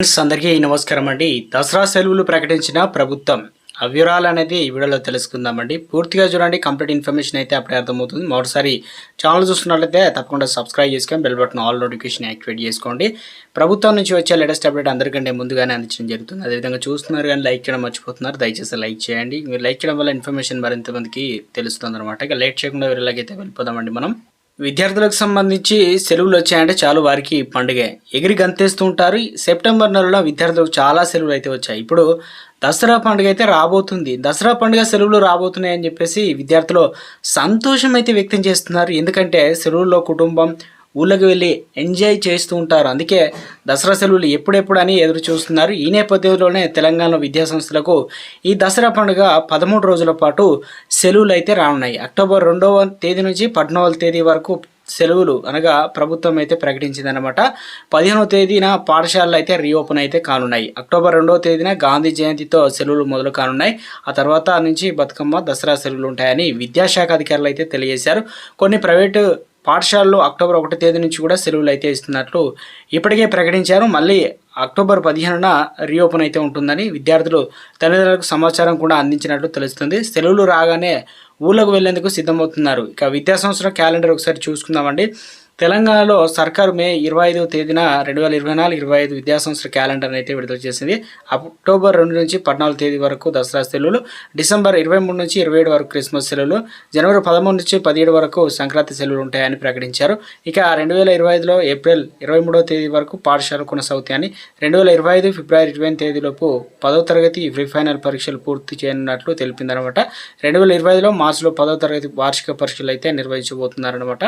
Friends అందరికీ నమస్కారం అండి. దసరా సెలవులు ప్రకటించిన ప్రభుత్వం ఆ వివరాలు అనేది ఈ వీడియోలో తెలుసుకుందామండి. పూర్తిగా చూడండి, కంప్లీట్ ఇన్ఫర్మేషన్ అయితే అప్పుడే అర్థమవుతుంది. మొదటిసారి ఛానల్ చూస్తున్నట్లయితే తప్పకుండా సబ్స్క్రైబ్ చేసుకొని bell button all notification activate చేసుకోండి. ప్రభుత్వం నుంచి వచ్చే లేటెస్ట్ అప్డేట్ అందరికంటే ముందుగానే అందించడం జరుగుతుంది. అదేవిధంగా చూస్తున్నారు కానీ లైక్ చేయడం మర్చిపోతున్నారు. దయచేసి లైక్ చేయండి. మీరు లైక్ చేయడం వల్ల ఇన్ఫర్మేషన్ మరింత మందికి తెలుస్తుంది అనమాట. ఇక లేట్ చేయకుండా వీళ్ళకైతే వెళ్ళిపోదామండి మనం. విద్యార్థులకు సంబంధించి సెలవులు వచ్చాయంటే చాలు వారికి పండుగే, ఎగిరి గంతేస్తూ ఉంటారు. సెప్టెంబర్ నెలలో విద్యార్థులకు చాలా సెలవులు అయితే వచ్చాయి. ఇప్పుడు దసరా పండుగ అయితే రాబోతుంది. దసరా పండుగ సెలవులు రాబోతున్నాయని చెప్పేసి విద్యార్థులు సంతోషం అయితే వ్యక్తం చేస్తున్నారు. ఎందుకంటే సెలవుల్లో కుటుంబం ఊళ్ళకి వెళ్ళి ఎంజాయ్ చేస్తూ ఉంటారు. అందుకే దసరా సెలవులు ఎప్పుడెప్పుడు అని ఎదురు చూస్తున్నారు. ఈ నేపథ్యంలోనే తెలంగాణ విద్యాసంస్థలకు ఈ దసరా పండుగ 13 రోజుల పాటు సెలవులు అయితే రానున్నాయి. అక్టోబర్ 2వ తేదీ నుంచి 14వ తేదీ వరకు సెలవులు అనగా ప్రభుత్వం అయితే ప్రకటించిందనమాట. 15వ తేదీన పాఠశాలలు అయితే రీఓపెన్ అయితే కానున్నాయి. అక్టోబర్ 2వ తేదీన గాంధీ జయంతితో సెలవులు మొదలు కానున్నాయి. ఆ తర్వాత నుంచి బతుకమ్మ, దసరా సెలవులు ఉంటాయని విద్యాశాఖ అధికారులు అయితే తెలియజేశారు. కొన్ని ప్రైవేటు పాఠశాలలో అక్టోబర్ 1వ తేదీ నుంచి కూడా సెలవులు అయితే ఇస్తున్నట్లు ఇప్పటికే ప్రకటించారు. మళ్ళీ అక్టోబర్ 15న రీఓపెన్ అయితే ఉంటుందని విద్యార్థులు తల్లిదండ్రులకు సమాచారం కూడా అందించినట్లు తెలుస్తుంది. సెలవులు రాగానే ఊళ్ళకు వెళ్లేందుకు సిద్ధమవుతున్నారు. ఇక విద్యా సంవత్సరం క్యాలెండర్ ఒకసారి చూసుకుందామండి. తెలంగాణలో సర్కారు మే 25వ తేదీన 2024-25 విద్యా సంవత్సర క్యాలెండర్ అయితే విడుదల చేసింది. అక్టోబర్ 2 నుంచి 14వ తేదీ వరకు దసరా సెలవులు, డిసెంబర్ 23 నుంచి 27 వరకు క్రిస్మస్ సెలవులు, జనవరి 13 నుంచి 17 వరకు సంక్రాంతి సెలవులు ఉంటాయని ప్రకటించారు. ఇక 2025లో ఏప్రిల్ 23వ తేదీ వరకు పాఠశాలలు కొనసాగుతాయని, 2025 ఫిబ్రవరి 20వ తేదీలోపు 10వ తరగతి ప్రీ ఫైనల్ పరీక్షలు పూర్తి చేయనున్నట్లు తెలిపిందనమాట. 2025లో మార్చిలో 10వ తరగతి వార్షిక పరీక్షలు అయితే నిర్వహించబోతున్నారనమాట.